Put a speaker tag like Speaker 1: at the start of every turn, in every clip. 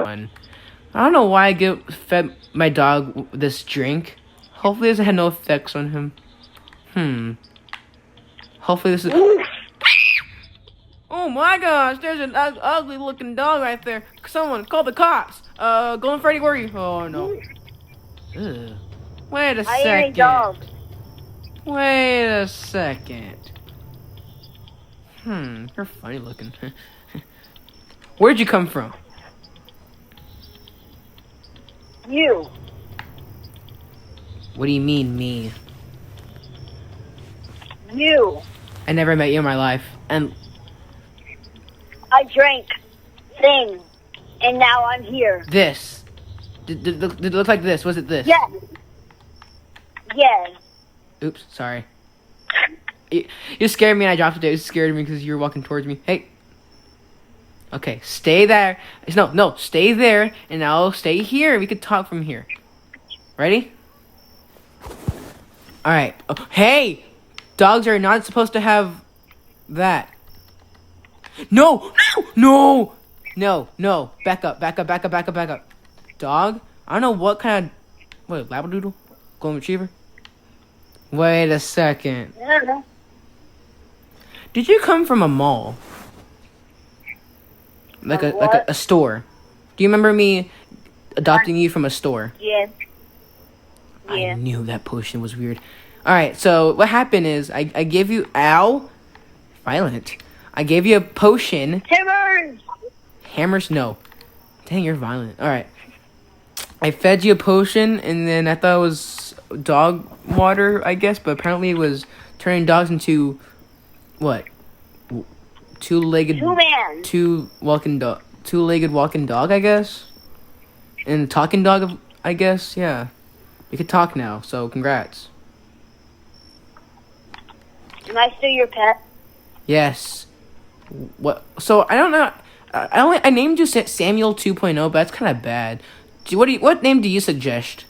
Speaker 1: I don't know why I fed my dog this drink. Hopefully this had no effects on him. Hopefully this is... Oh my gosh, there's an ugly looking dog right there. Someone call the cops. Golden Freddy, where are you? Oh no. Ugh. Wait a second. Wait a second. You're funny looking. Where'd you come from?
Speaker 2: You.
Speaker 1: What do you mean, me?
Speaker 2: You.
Speaker 1: I never met you in my life. And
Speaker 2: I drank thing, and now I'm here.
Speaker 1: this. Did it look like this? Was it this?
Speaker 2: Yes. Yes.
Speaker 1: Oops, sorry. You scared me and I dropped it. It scared me because you were walking towards me. Hey. Okay, stay there. No, stay there, and I'll stay here. We could talk from here. Ready? Alright. Oh, hey! Dogs are not supposed to have that. No! Back up. Dog? I don't know what kind of... What, Labradoodle? Golden Retriever? Wait a second.
Speaker 2: I don't know.
Speaker 1: Did you come from a mall? Like a store? Do you remember me adopting you from a store?
Speaker 2: Yeah.
Speaker 1: I knew that potion was weird. Alright, so what happened is I gave you... Ow! Violent. I gave you a potion.
Speaker 2: Hammers!
Speaker 1: Hammers? No. Dang, you're violent. Alright. I fed you a potion, and then I thought it was dog water, I guess, but apparently it was turning dogs into... What? Two-legged...
Speaker 2: Two-man.
Speaker 1: Two-legged walking dog, I guess? And talking dog, I guess? Yeah. You can talk now, so congrats.
Speaker 2: Am I still your pet?
Speaker 1: Yes. What? So I don't know. I named you Samuel 2.0, but that's kind of bad. What name do you suggest?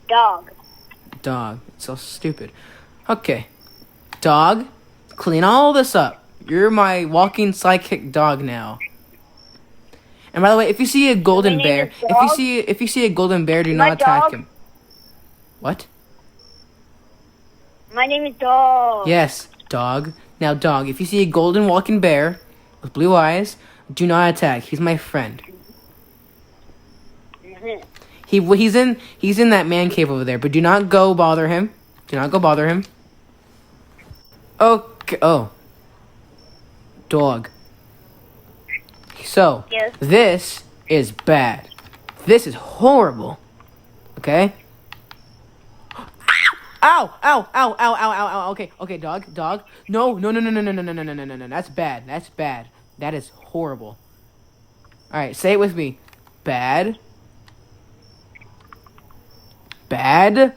Speaker 2: Dog.
Speaker 1: Dog. It's so stupid. Okay. Dog, clean all this up. You're my walking sidekick dog now. And by the way, if you see a golden bear, if you see a golden bear, do not attack him. What?
Speaker 2: My name is Dog.
Speaker 1: Yes, Dog. Now, Dog, if you see a golden walking bear with blue eyes, do not attack. He's my friend.
Speaker 2: Mm-hmm.
Speaker 1: He's in that man cave over there, but do not go bother him. Okay. Oh. Dog. So,
Speaker 2: Yes.
Speaker 1: This is bad. This is horrible. Okay? Ow. Okay, dog. No. That's bad. That is horrible. Alright, say it with me. Bad.
Speaker 2: Bad.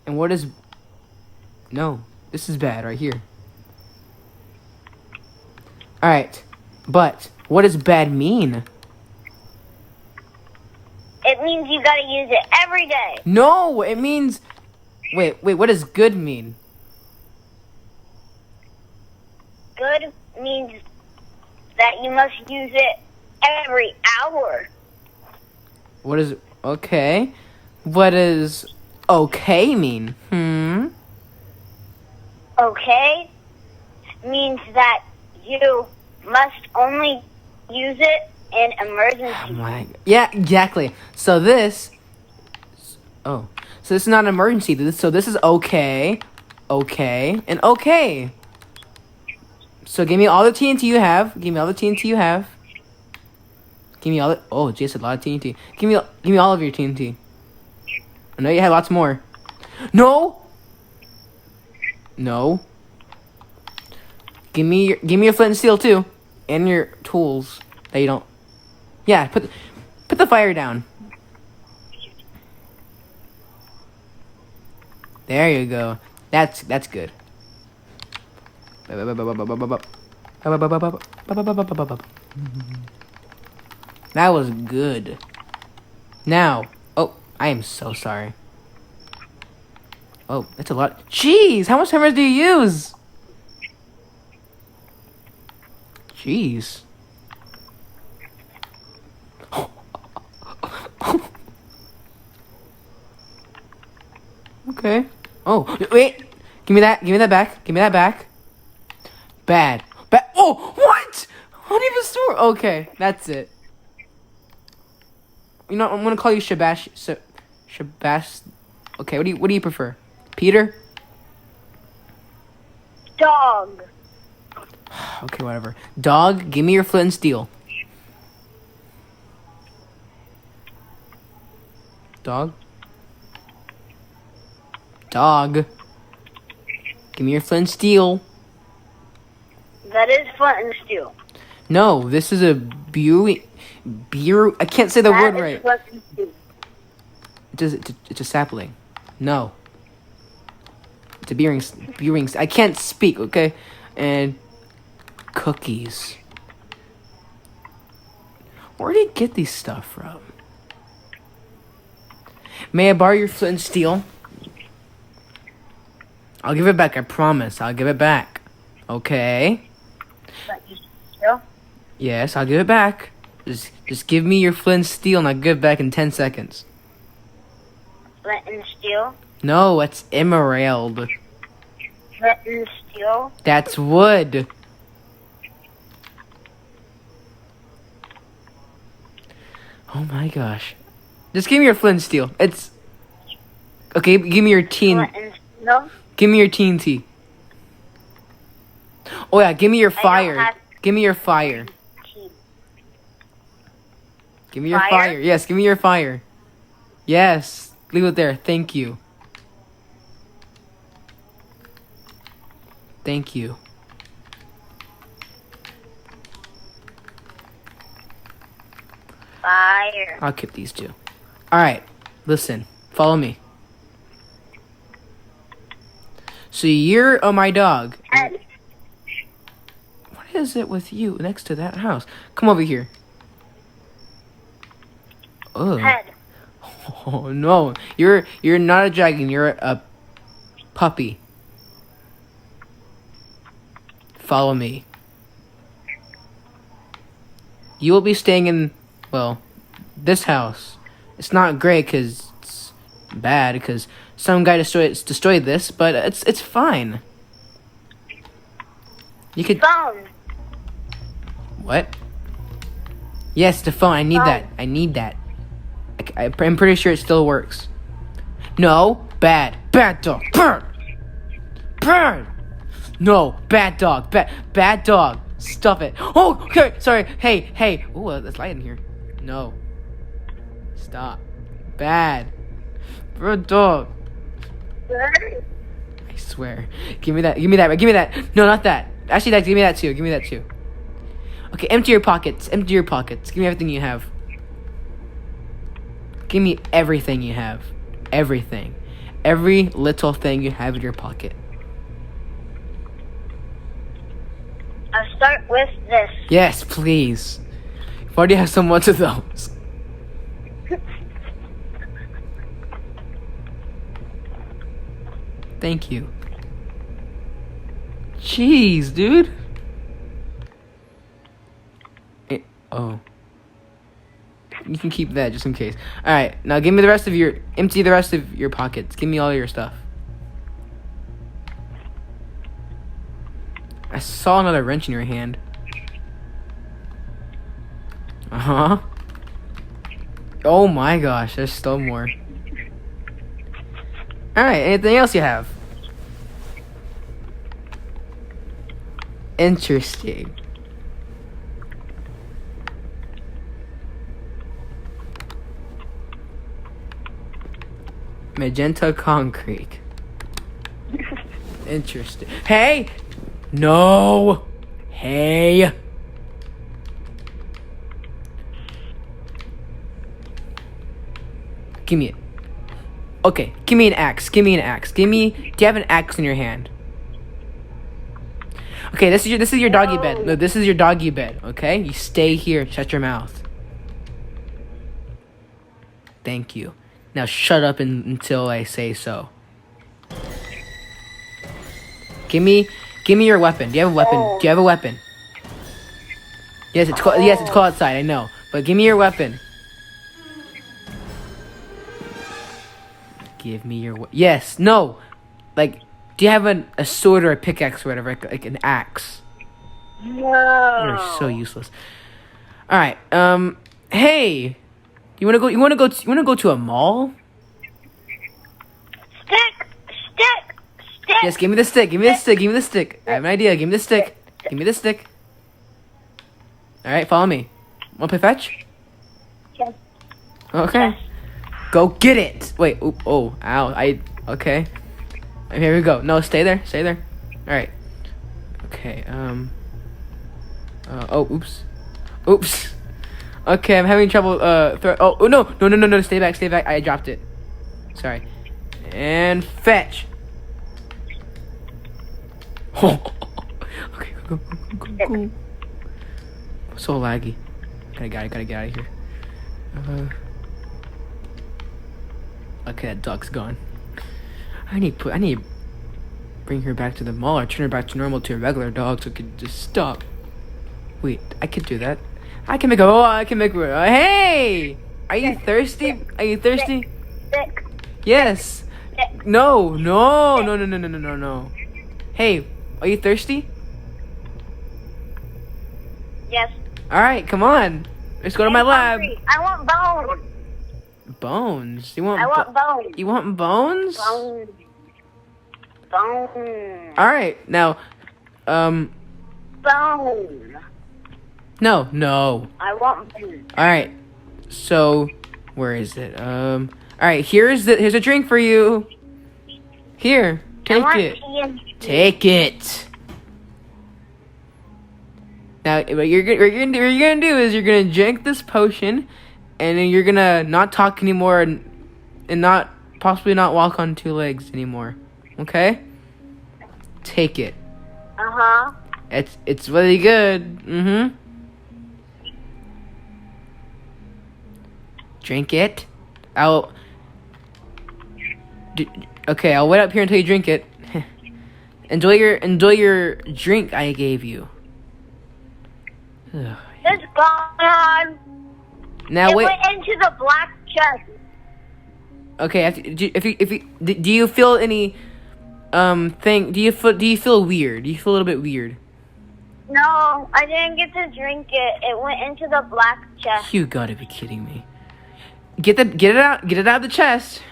Speaker 1: And what is... No, this is bad right here. Alright, but what does bad mean?
Speaker 2: It means you gotta use it every day.
Speaker 1: No, it means... Wait, what does good mean?
Speaker 2: Good means that you must use it every hour.
Speaker 1: What is... Okay. What does okay mean?
Speaker 2: Okay? Means that you must only use it in emergency.
Speaker 1: Yeah, exactly. So this... Oh. So this is not an emergency. So this is okay. Okay. And okay. So give me all the TNT you have. Give me all the... Oh, Jason, a lot of TNT. Give me all of your TNT. I know you had lots more. No! Give me your flint and steel too. And your tools that you don't... Yeah, put the fire down. There you go. That's good. That was good. Now, oh, I am so sorry. Oh, that's a lot. Jeez, how much timer do you use? Jeez. Okay. Oh, wait. Give me that. Give me that back. Give me that back. Bad. Bad. Oh, what? Honey store. Okay, that's it. You know, I'm gonna call you Shabash. Shabash. Okay, what do you prefer? Peter?
Speaker 2: Dog.
Speaker 1: Okay, whatever. Dog, give me your flint and steel. Dog? Dog. Give me your flint and steel.
Speaker 2: That is flint and steel.
Speaker 1: No, this is a I can't say the word right.
Speaker 2: Flint and steel.
Speaker 1: It's a sapling. No. It's a beering. I can't speak, okay? And cookies. Where did he get these stuff from? May I borrow your flint and steel? I'll give it back, I promise. I'll give it back. Okay?
Speaker 2: Flint and steel.
Speaker 1: Yes, I'll give it back. Just give me your flint and steel and I'll give it back in 10 seconds.
Speaker 2: Flint and steel.
Speaker 1: No, it's emerald.
Speaker 2: Flint and steel.
Speaker 1: That's wood. Oh my gosh. Just give me your flint and steel. It's... Okay, give me your
Speaker 2: Flint and steel.
Speaker 1: Give me your TNT. Oh yeah, give me your
Speaker 2: I don't
Speaker 1: fire.
Speaker 2: have
Speaker 1: Give me your fire.
Speaker 2: tea.
Speaker 1: Give me your
Speaker 2: Fire?
Speaker 1: fire. Yes, give me your fire. Yes. Leave it there. Thank you. Thank you.
Speaker 2: Fire.
Speaker 1: I'll keep these two. Alright, listen. Follow me. So you're my dog.
Speaker 2: Head.
Speaker 1: What is it with you next to that house? Come over here. Ugh.
Speaker 2: Head.
Speaker 1: Oh no. You're not a dragon, you're a puppy. Follow me. You will be staying in, well, this house. It's not great because it's bad because some guy destroyed this, but it's fine. You could...
Speaker 2: Phone.
Speaker 1: What? Yes, the phone. I need
Speaker 2: Phone.
Speaker 1: that. I need that. I'm pretty sure it still works. No, bad. Bad dog. Burn. Burn. No, bad dog. Bad dog. Stop it. Oh, okay. Sorry. Hey. Oh, there's light in here. No. Stop. Bad. Bad dog.
Speaker 2: Bird.
Speaker 1: I swear. Give me that. Give me that. Give me that. No, not that. Actually, give me that too. Give me that too. Okay, empty your pockets. Empty your pockets. Give me everything you have. Give me everything you have. Everything. Every little thing you have in your pocket.
Speaker 2: I'll start with this.
Speaker 1: Yes, please. I've already have so much of those. Thank you. Jeez, dude. Oh. You can keep that just in case. Alright, now give me the rest of your... Empty the rest of your pockets. Give me all your stuff. I saw another wrench in your hand. Uh-huh. Oh my gosh, there's still more. Alright, anything else you have? Interesting. Magenta concrete. Interesting. Hey! No! Hey! Give me it. Okay, give me an axe. Give me an axe. Do you have an axe in your hand? Okay, this is your doggy bed. No, this is your doggy bed, okay? You stay here, shut your mouth. Thank you. Now shut up until I say so. Give me your weapon. Do you have a weapon?
Speaker 2: Oh.
Speaker 1: Do you have a weapon? Yes, it's cold. Yes, it's cold outside. I know, but give me your weapon. Give me your yes. No. Like, do you have a sword or a pickaxe or whatever, like an axe?
Speaker 2: No.
Speaker 1: You're so useless. All right. Hey, you wanna go to a mall?
Speaker 2: Stick.
Speaker 1: Yes. Give me the stick. Give me the stick. Give me the stick. I have an idea. Give me the stick. Give me the stick. All right. Follow me. Wanna play fetch?
Speaker 2: Yes.
Speaker 1: Okay. Go get it. Wait. Oop, oh. Ow. Okay. Here we go. No. Stay there. Stay there. All right. Okay. Oh. Oops. Oops. Okay. I'm having trouble. Oh. No. No. Stay back. Stay back. I dropped it. Sorry. And fetch. Oh. Okay. Go. So laggy. Gotta get out of here. Okay, that dog's gone. I need to bring her back to the mall or turn her back to normal to a regular dog so it could just stop. Wait, I could do that. I can make hey! Are you thirsty? Are you thirsty?
Speaker 2: Stick.
Speaker 1: Yes. No. Hey, are you thirsty?
Speaker 2: Yes.
Speaker 1: All right, come on. Let's go to my lab.
Speaker 2: Hungry. I want bones.
Speaker 1: Bones? You
Speaker 2: I want bones.
Speaker 1: You want bones?
Speaker 2: Bones.
Speaker 1: All right, now,
Speaker 2: Bone.
Speaker 1: no.
Speaker 2: I want bones.
Speaker 1: All right, so where is it? All right, here's a drink for you. Here, take it. Take it. Now, what you're gonna do is you're gonna drink this potion, and then you're gonna not talk anymore and possibly not walk on two legs anymore. Okay? Take it.
Speaker 2: Uh-huh.
Speaker 1: It's really good. Mm-hmm. Drink it. Okay, I'll wait up here until you drink it. Enjoy your drink I gave you. Ugh.
Speaker 2: It's gone.
Speaker 1: Now
Speaker 2: It
Speaker 1: wait.
Speaker 2: went into the black chest.
Speaker 1: Okay, do you feel any thing? Do you feel weird? Do you feel a little bit weird?
Speaker 2: No, I didn't get to drink it. It went into the black chest.
Speaker 1: You gotta be kidding me. Get it out of the chest.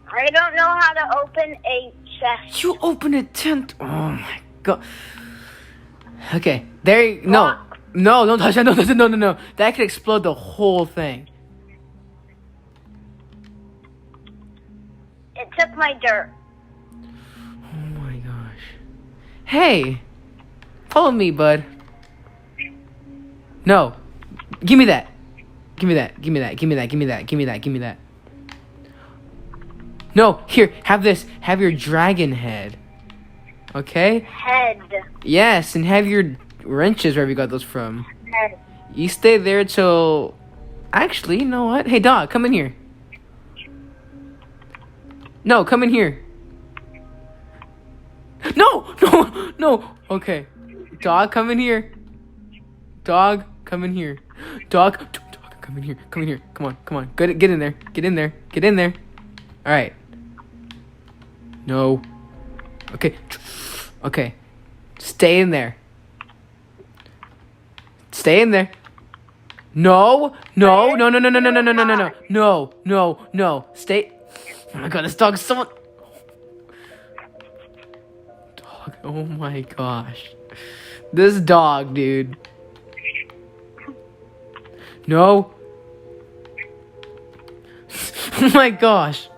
Speaker 2: I don't know how to open a chest.
Speaker 1: You open a tent. Oh my god. Okay, there. No, don't touch that. No. That could explode the whole thing.
Speaker 2: It took my dirt.
Speaker 1: Oh my gosh. Hey, follow me, bud. No, give me that. Give me that. No, here, have this. Have your dragon head. Okay?
Speaker 2: Head.
Speaker 1: Yes, and have your wrenches wherever you got those from.
Speaker 2: Head.
Speaker 1: You stay there till... Actually, you know what? Hey, dog, come in here. No, come in here. No. Okay. Dog, come in here. Dog, come in here. Dog, come in here. Come on. Get in there. All right. No. Okay. Stay in there. No. Stay. Oh my god, this dog's so... Dog, oh my gosh. This dog, dude. No. Oh my gosh.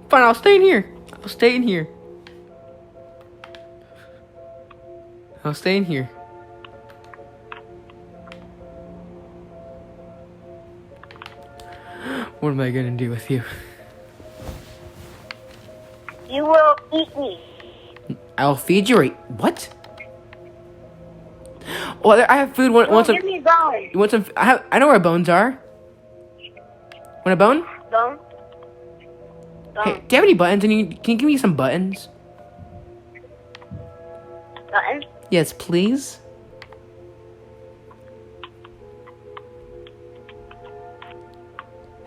Speaker 1: Fine, I'll stay in here. What am I gonna do with you?
Speaker 2: You will eat me.
Speaker 1: I'll feed you. What? Oh, I have food. Want some?
Speaker 2: Give me bones.
Speaker 1: You want some? I know where bones are. Want a bone?
Speaker 2: Bone.
Speaker 1: Hey, do you have any buttons? Can you give me some buttons?
Speaker 2: Button?
Speaker 1: Yes, please.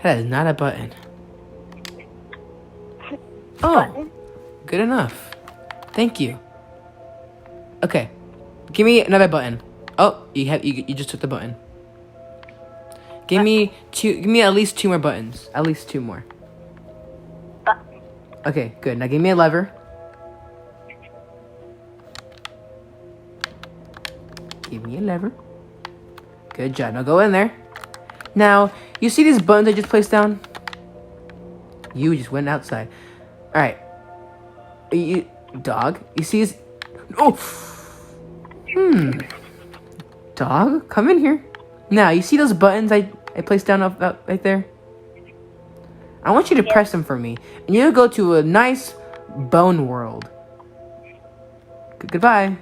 Speaker 1: That is not a button. Oh,
Speaker 2: Button?
Speaker 1: good enough. Thank you. Okay, give me another button. Oh, you just took the button. Give me two. Give me at least 2 more buttons. At least 2 more.
Speaker 2: Button.
Speaker 1: Okay, good. Now give me a lever. Give me a lever. Good job. Now go in there. Now, you see these buttons I just placed down? You just went outside. Alright. Dog, you see this? Oh! Dog, come in here. Now, you see those buttons I placed down up right there? I want you to press them for me. And you'll go to a nice bone world. Goodbye.